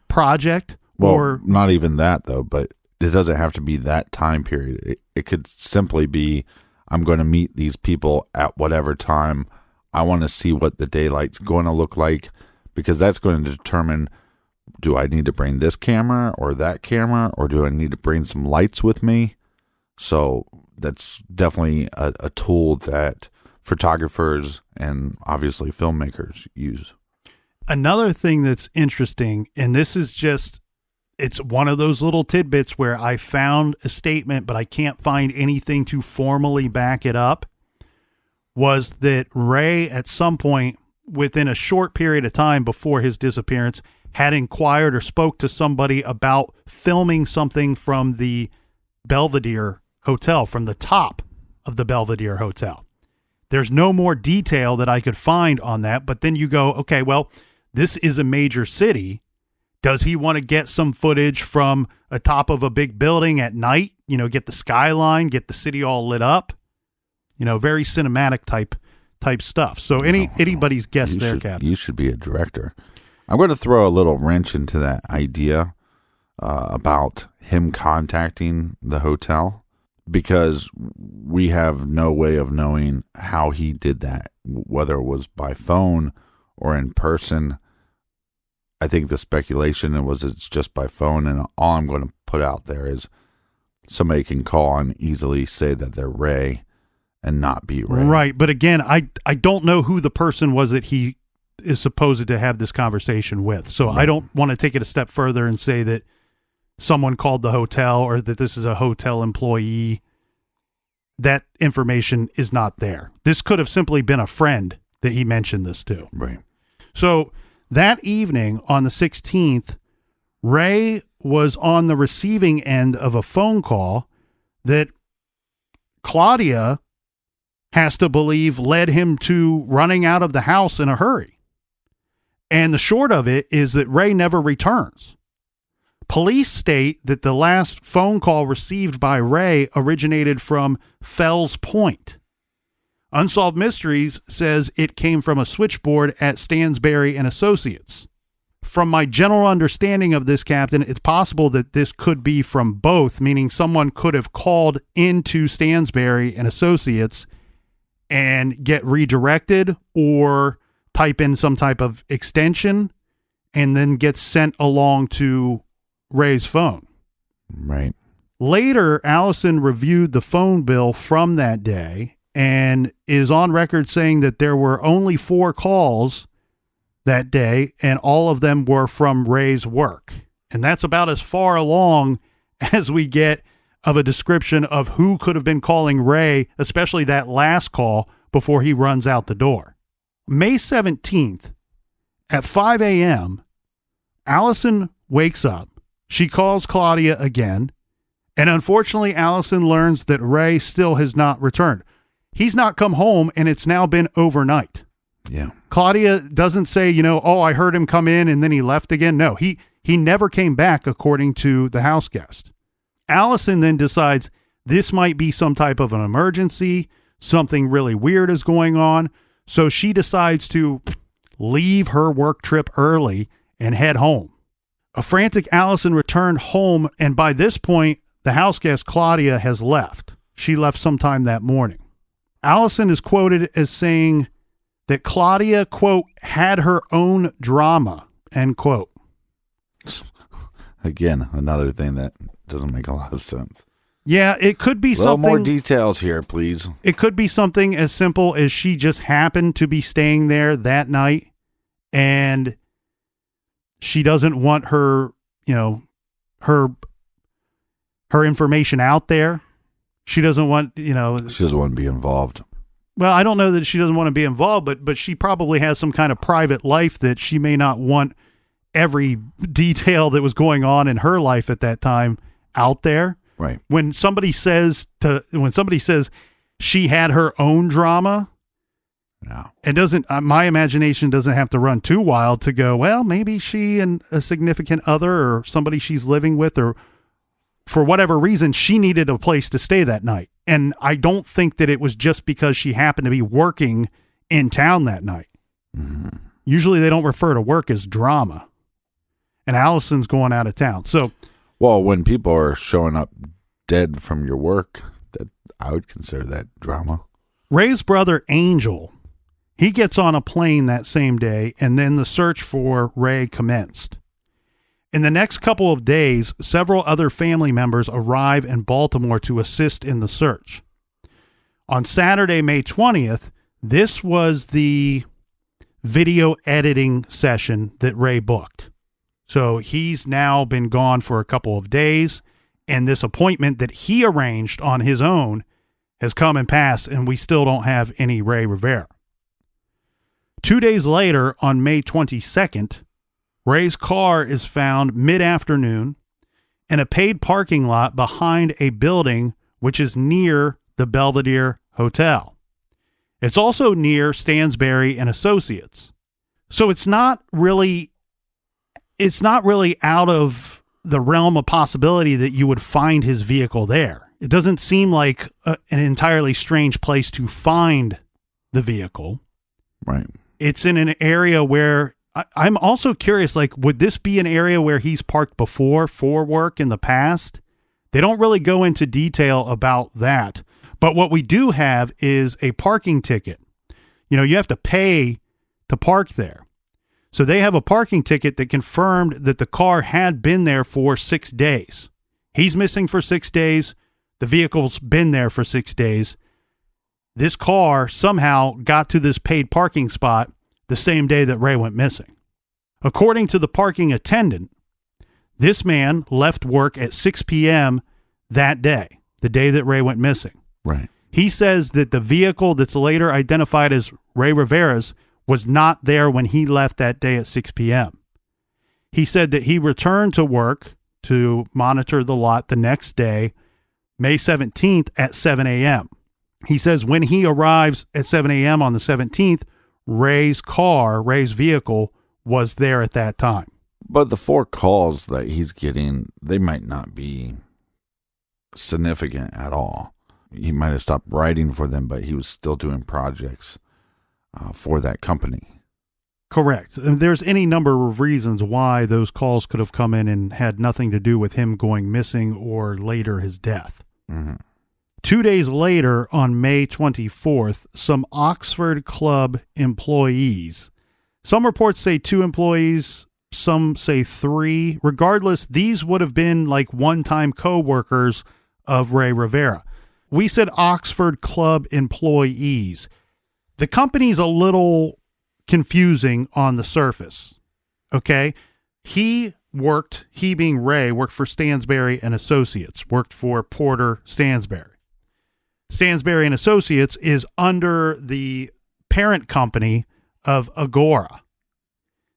project. Well, or not even that though, but it doesn't have to be that time period. It could simply be, I'm going to meet these people at whatever time. I want to see what the daylight's going to look like, because that's going to determine, do I need to bring this camera or that camera, or do I need to bring some lights with me? So that's definitely a tool that photographers and obviously filmmakers use. Another thing that's interesting, and this is just, it's one of those little tidbits where I found a statement, but I can't find anything to formally back it up, was that Rey, at some point within a short period of time before his disappearance, had inquired or spoke to somebody about filming something from the Belvedere Hotel, from the top of the Belvedere Hotel. There's no more detail that I could find on that, but then you go, okay, well, this is a major city. Does he want to get some footage from a top of a big building at night? Get the skyline, get the city all lit up. Very cinematic type stuff. So anybody's guess there, Captain. You should be a director. I'm going to throw a little wrench into that idea about him contacting the hotel, because we have no way of knowing how he did that, whether it was by phone or in person. I think the speculation was it's just by phone, and all I'm going to put out there is somebody can call and easily say that they're Rey and not be Rey. Right, but again, I don't know who the person was that he is supposed to have this conversation with, so right. I don't want to take it a step further and say that someone called the hotel or that this is a hotel employee. That information is not there. This could have simply been a friend that he mentioned this to. Right. So that evening on the 16th, Rey was on the receiving end of a phone call that Claudia has to believe led him to running out of the house in a hurry. And the short of it is that Rey never returns. Police state that the last phone call received by Rey originated from Fells Point. Unsolved Mysteries says it came from a switchboard at Stansberry and Associates. From my general understanding of this, Captain, it's possible that this could be from both, meaning someone could have called into Stansberry and Associates and get redirected, or type in some type of extension and then get sent along to Rey's phone. Right. Later, Allison reviewed the phone bill from that day and is on record saying that there were only 4 calls that day, and all of them were from Rey's work. And that's about as far along as we get of a description of who could have been calling Rey, especially that last call before he runs out the door. May 17th at 5 a.m., Allison wakes up. She calls Claudia again, and unfortunately, Allison learns that Rey still has not returned. He's not come home, and it's now been overnight. Yeah. Claudia doesn't say, I heard him come in and then he left again. No, he never came back, according to the house guest. Allison then decides this might be some type of an emergency. Something really weird is going on. So she decides to leave her work trip early and head home. A frantic Allison returned home, and by this point, the house guest Claudia has left. She left sometime that morning. Allison is quoted as saying that Claudia, quote, had her own drama, end quote. Again, another thing that doesn't make a lot of sense. Yeah, it could be something. More details here, please. It could be something as simple as she just happened to be staying there that night, and she doesn't want her, her information out there. She doesn't want, She doesn't want to be involved. Well, I don't know that she doesn't want to be involved, but she probably has some kind of private life that she may not want every detail that was going on in her life at that time out there. Right. When somebody says she had her own drama, no, it doesn't. My imagination doesn't have to run too wild to go, well, maybe she and a significant other or somebody she's living with, or for whatever reason, she needed a place to stay that night. And I don't think that it was just because she happened to be working in town that night. Mm-hmm. Usually they don't refer to work as drama. And Allison's going out of town. So, well, when people are showing up dead from your work, that I would consider that drama. Rey's brother, Angel, he gets on a plane that same day, and then the search for Rey commenced. In the next couple of days, several other family members arrive in Baltimore to assist in the search. On Saturday, May 20th, this was the video editing session that Rey booked. So he's now been gone for a couple of days, and this appointment that he arranged on his own has come and passed, and we still don't have any Rey Rivera. 2 days later, on May 22nd, Rey's car is found mid-afternoon in a paid parking lot behind a building which is near the Belvedere Hotel. It's also near Stansberry and Associates. So it's not really out of the realm of possibility that you would find his vehicle there. It doesn't seem like an entirely strange place to find the vehicle. Right. It's in an area where I'm also curious, like, would this be an area where he's parked before for work in the past? They don't really go into detail about that. But what we do have is a parking ticket. You have to pay to park there. So they have a parking ticket that confirmed that the car had been there for 6 days. He's missing for 6 days. The vehicle's been there for 6 days. This car somehow got to this paid parking spot the same day that Rey went missing. According to the parking attendant, this man left work at 6 p.m. that day, the day that Rey went missing. Right. He says that the vehicle that's later identified as Rey Rivera's was not there when he left that day at 6 p.m. He said that he returned to work to monitor the lot the next day, May 17th at 7 a.m. He says when he arrives at 7 a.m. on the 17th, Rey's vehicle, was there at that time. But the 4 calls that he's getting, they might not be significant at all. He might have stopped writing for them, but he was still doing projects for that company. Correct. And there's any number of reasons why those calls could have come in and had nothing to do with him going missing or later his death. Mm-hmm. 2 days later, on May 24th, some Oxford Club employees, some reports say 2 employees, some say 3. Regardless, these would have been like one-time co-workers of Rey Rivera. We said Oxford Club employees. The company's a little confusing on the surface, okay? He being Rey, worked for Stansberry and Associates, worked for Porter Stansberry. Stansberry and Associates is under the parent company of Agora.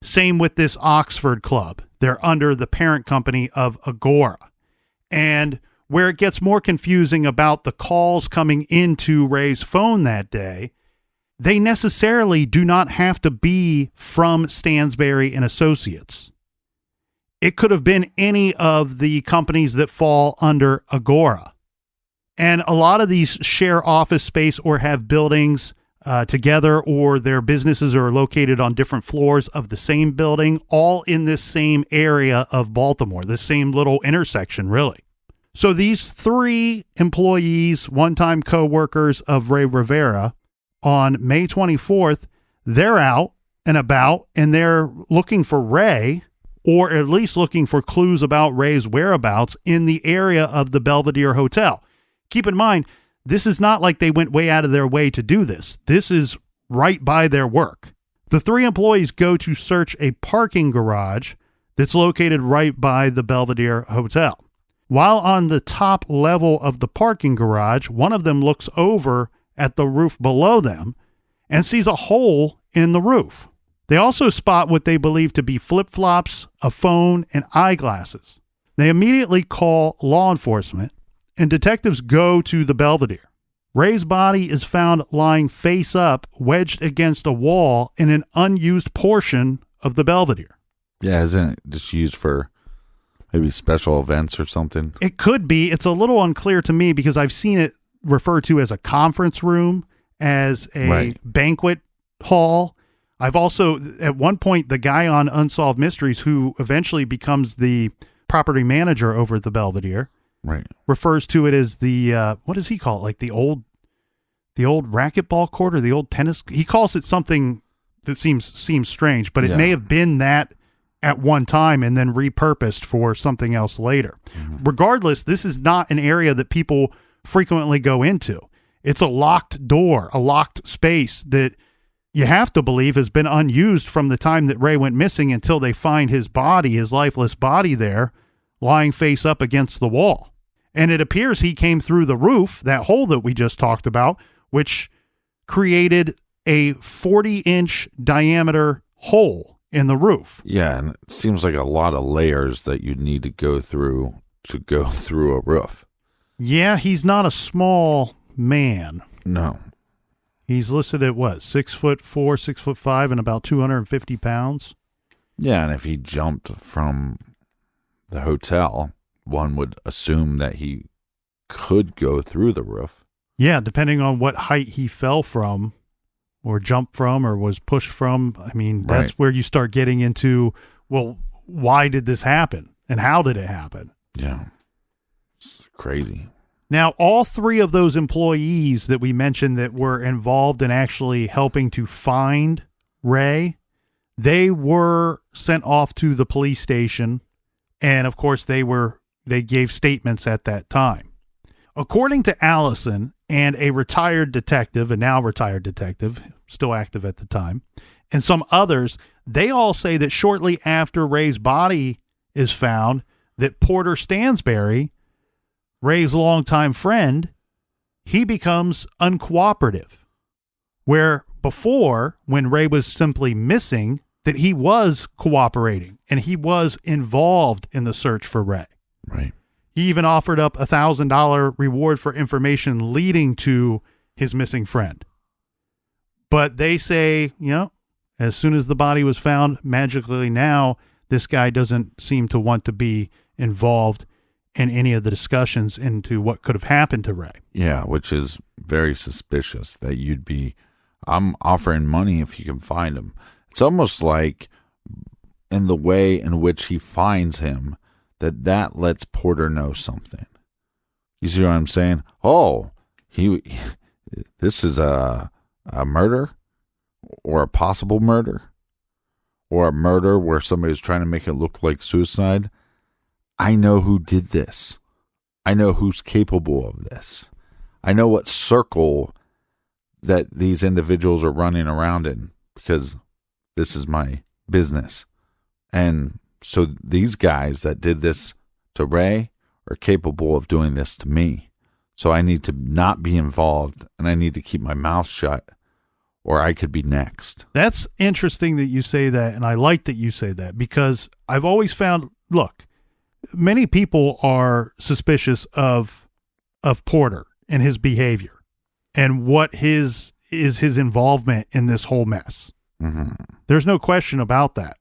Same with this Oxford Club. They're under the parent company of Agora. And where it gets more confusing about the calls coming into Rey's phone that day, they necessarily do not have to be from Stansberry and Associates. It could have been any of the companies that fall under Agora. And a lot of these share office space or have buildings together, or their businesses are located on different floors of the same building, all in this same area of Baltimore, this same little intersection, really. So these 3 employees, one-time co-workers of Rey Rivera, on May 24th, they're out and about, and they're looking for Rey, or at least looking for clues about Rey's whereabouts in the area of the Belvedere Hotel. Keep in mind, this is not like they went way out of their way to do this. This is right by their work. The 3 employees go to search a parking garage that's located right by the Belvedere Hotel. While on the top level of the parking garage, one of them looks over at the roof below them and sees a hole in the roof. They also spot what they believe to be flip-flops, a phone, and eyeglasses. They immediately call law enforcement, and detectives go to the Belvedere. Rey's body is found lying face up, wedged against a wall in an unused portion of the Belvedere. Yeah, isn't it just used for maybe special events or something? It could be. It's a little unclear to me because I've seen it referred to as a conference room, as a banquet hall. I've also, at one point, the guy on Unsolved Mysteries, who eventually becomes the property manager over the Belvedere, refers to it as the, what does he call it? Like the old racquetball court or the old tennis. He calls it something that seems strange, but it may have been that at one time and then repurposed for something else later. Mm-hmm. Regardless, this is not an area that people frequently go into. It's a locked door, a locked space that you have to believe has been unused from the time that Ray went missing until they find his body, his lifeless body there, lying face up against the wall. And it appears he came through the roof, that hole that we just talked about, which created a 40-inch diameter hole in the roof. Yeah, and it seems like a lot of layers that you need to go through a roof. Yeah, he's not a small man. No. He's listed at what, 6'4", 6'5", and about 250 pounds? Yeah, and if he jumped from the hotel, one would assume that he could go through the roof. Yeah, depending on what height he fell from or jumped from or was pushed from. I mean, that's where you start getting into, well, why did this happen and how did it happen? Yeah, it's crazy. Now, all three of those employees that we mentioned that were involved in actually helping to find Ray, they were sent off to the police station. And of course, they gave statements at that time. According to Allison and a retired detective, a now retired detective, still active at the time, and some others, they all say that shortly after Ray's body is found, that Porter Stansberry, Ray's longtime friend, he becomes uncooperative. Where before, when Ray was simply missing, that he was cooperating and he was involved in the search for Ray. Right. He even offered up a $1,000 reward for information leading to his missing friend. But they say, as soon as the body was found, magically now, this guy doesn't seem to want to be involved in any of the discussions into what could have happened to Ray. Yeah, which is very suspicious that I'm offering money if you can find him. It's almost like in the way in which he finds him, that lets Porter know something. You see what I'm saying? Oh, this is a murder or a possible murder or a murder where somebody's trying to make it look like suicide. I know who did this. I know who's capable of this. I know what circle that these individuals are running around in because this is my business. And so these guys that did this to Ray are capable of doing this to me. So I need to not be involved and I need to keep my mouth shut or I could be next. That's interesting that you say that. And I like that you say that because I've always found, look, many people are suspicious of Porter and his behavior and what is his involvement in this whole mess. Mm-hmm. There's no question about that.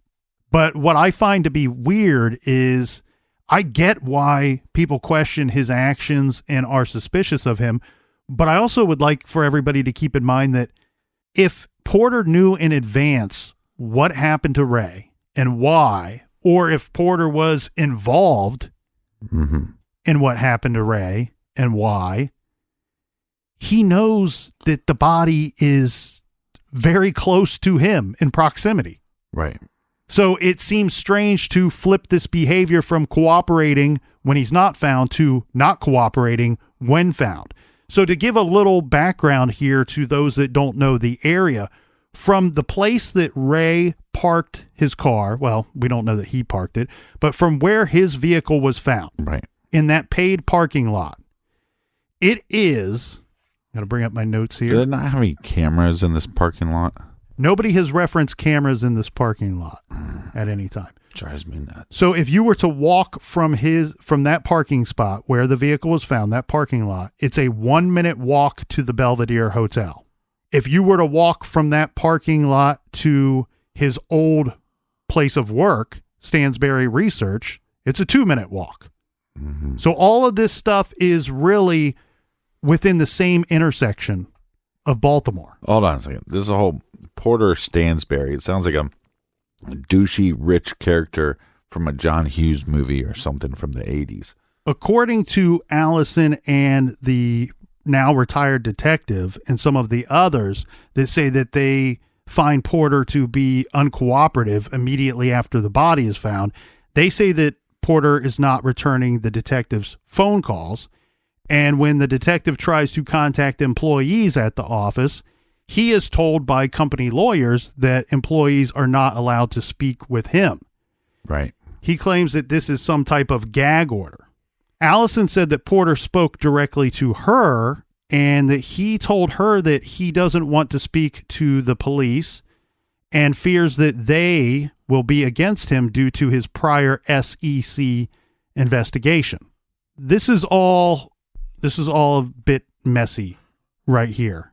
But what I find to be weird is I get why people question his actions and are suspicious of him. But I also would like for everybody to keep in mind that if Porter knew in advance what happened to Ray and why, or if Porter was involved in what happened to Ray and why, he knows that the body is very close to him in proximity. Right. So it seems strange to flip this behavior from cooperating when he's not found to not cooperating when found. So to give a little background here to those that don't know the area, from the place that Ray parked his car, well, we don't know that he parked it, but from where his vehicle was found, right, in that paid parking lot, it is, I'm going to bring up my notes here. Do they not have any cameras in this parking lot? Nobody has referenced cameras in this parking lot at any time. Drives me nuts. So if you were to walk from that parking spot where the vehicle was found, that parking lot, it's a 1-minute walk to the Belvedere Hotel. If you were to walk from that parking lot to his old place of work, Stansberry Research, it's a 2-minute walk. Mm-hmm. So all of this stuff is really within the same intersection of Baltimore. Hold on a second. This is a whole Porter Stansberry. It sounds like a douchey, rich character from a John Hughes movie or something from the 80s. According to Allison and the now retired detective and some of the others that say that they find Porter to be uncooperative immediately after the body is found, they say that Porter is not returning the detective's phone calls. And when the detective tries to contact employees at the office, he is told by company lawyers that employees are not allowed to speak with him. Right. He claims that this is some type of gag order. Allison said that Porter spoke directly to her and that he told her that he doesn't want to speak to the police and fears that they will be against him due to his prior SEC investigation. This is all a bit messy right here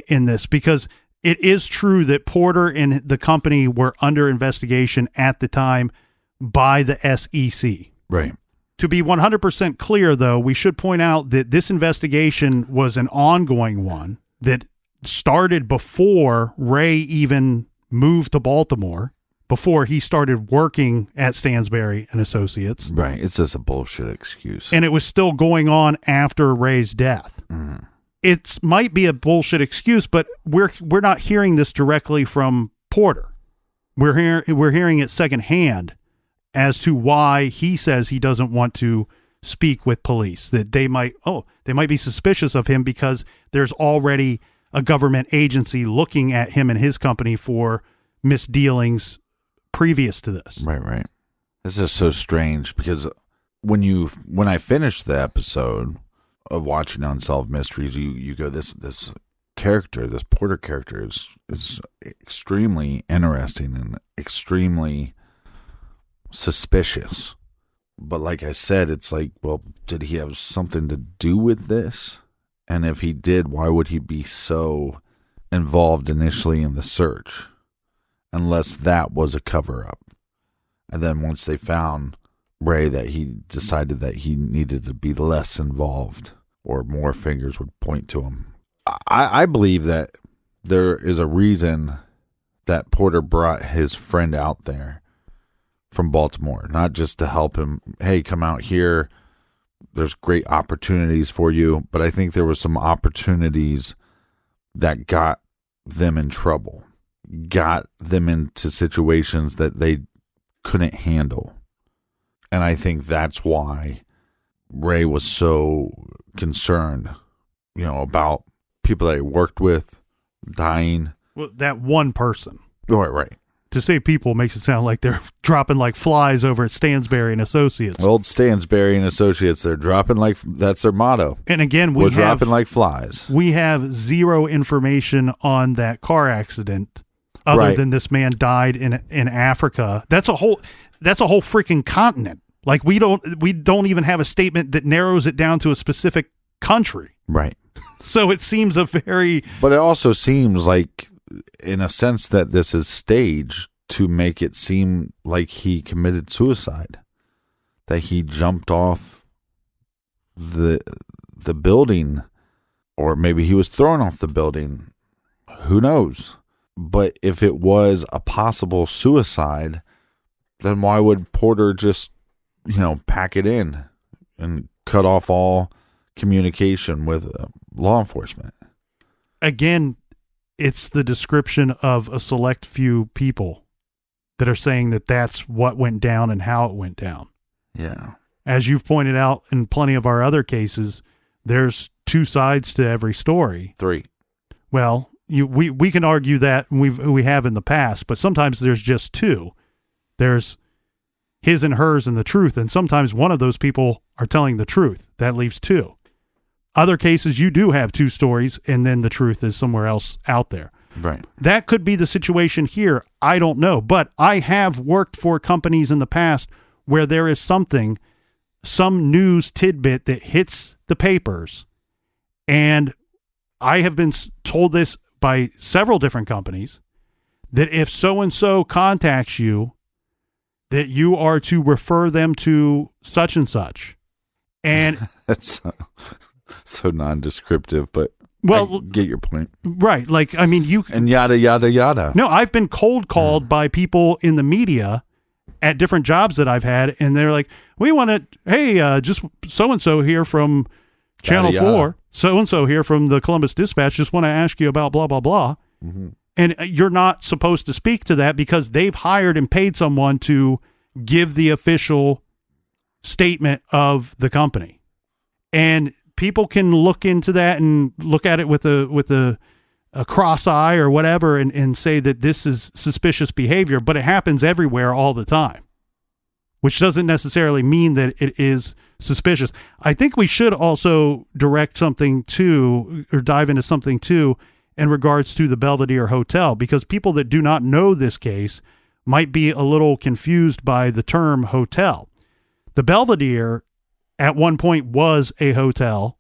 in this, because it is true that Porter and the company were under investigation at the time by the SEC. Right. To be 100% clear, though, we should point out that this investigation was an ongoing one that started before Ray even moved to Baltimore, before he started working at Stansberry and Associates. Right. It's just a bullshit excuse. And it was still going on after Ray's death. Mm. It might be a bullshit excuse, but we're not hearing this directly from Porter. We're hearing it secondhand as to why he says he doesn't want to speak with police, that they might be suspicious of him because there's already a government agency looking at him and his company for misdealings previous to this. Right. This is so strange because when I finished the episode of watching Unsolved Mysteries, you go, this character, this Porter character is extremely interesting and extremely suspicious. But like I said, it's like, well, did he have something to do with this? And if he did, why would he be so involved initially in the search? Unless that was a cover-up. And then once they found Ray, that he decided that he needed to be less involved, or more fingers would point to him. I believe that there is a reason that Porter brought his friend out there from Baltimore, not just to help him, hey, come out here, there's great opportunities for you, but I think there were some opportunities that got them in trouble, got them into situations that they couldn't handle. And I think that's why Ray was so concerned, about people that he worked with dying. Well, that one person. Right. To say people makes it sound like they're dropping like flies over at Stansberry and Associates. Old Stansberry and Associates, they're dropping like, that's their motto. And again, we're dropping like flies. We have zero information on that car accident other than this man died in Africa. That's a whole freaking continent. Like we don't even have a statement that narrows it down to a specific country. Right. So it seems but it also seems like, in a sense, that this is staged to make it seem like he committed suicide, that he jumped off the building, or maybe he was thrown off the building. Who knows? But if it was a possible suicide, then why would Porter just, pack it in and cut off all communication with law enforcement? Again, it's the description of a select few people that are saying that that's what went down and how it went down. Yeah. As you've pointed out in plenty of our other cases, there's two sides to every story. 3. Well, we can argue that we have in the past, but sometimes there's just 2. There's his and hers and the truth, and sometimes one of those people are telling the truth. That leaves 2. Other cases, you do have 2 stories, and then the truth is somewhere else out there. Right. That could be the situation here. I don't know. But I have worked for companies in the past where there is some news tidbit that hits the papers. And I have been told this by several different companies, that if so-and-so contacts you, that you are to refer them to such and such. And that's so non-descriptive, but I get your point. Right. Like, I mean, and yada, yada, yada. No, I've been cold called by people in the media at different jobs that I've had. And they're like, we want to, hey, just so-and-so here from Channel 4, so-and-so here from the Columbus Dispatch, just want to ask you about blah, blah, blah. Mm-hmm. And you're not supposed to speak to that because they've hired and paid someone to give the official statement of the company. And people can look into that and look at it with a a cross eye or whatever and say that this is suspicious behavior, but it happens everywhere all the time, which doesn't necessarily mean that it is suspicious. I think we should also direct something to, or dive into something too, in regards to the Belvedere Hotel, because people that do not know this case might be a little confused by the term hotel. The Belvedere at one point was a hotel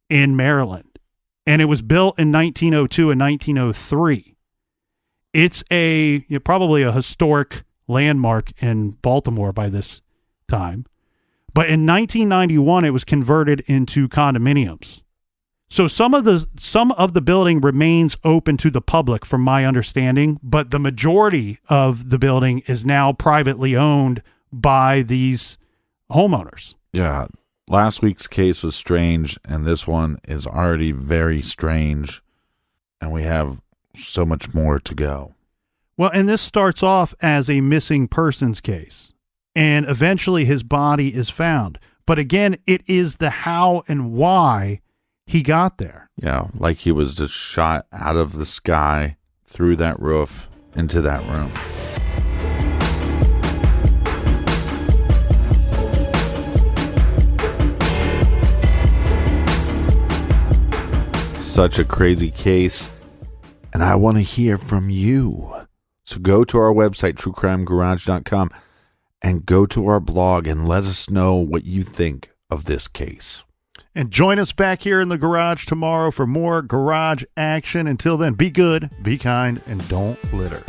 in Maryland, and it was built in 1902 and 1903. It's probably a historic landmark in Baltimore by this time. But in 1991, it was converted into condominiums. So some of the building remains open to the public, from my understanding, but the majority of the building is now privately owned by these homeowners. Yeah. Last week's case was strange, and this one is already very strange, and we have so much more to go. Well, and this starts off as a missing persons case, and eventually his body is found. But again, it is the how and why he got there. Yeah, like he was just shot out of the sky through that roof into that room. Such a crazy case, and I want to hear from you. So go to our website, truecrimegarage.com, and go to our blog and let us know what you think of this case. And join us back here in the garage tomorrow for more garage action. Until then, be good, be kind, and don't litter.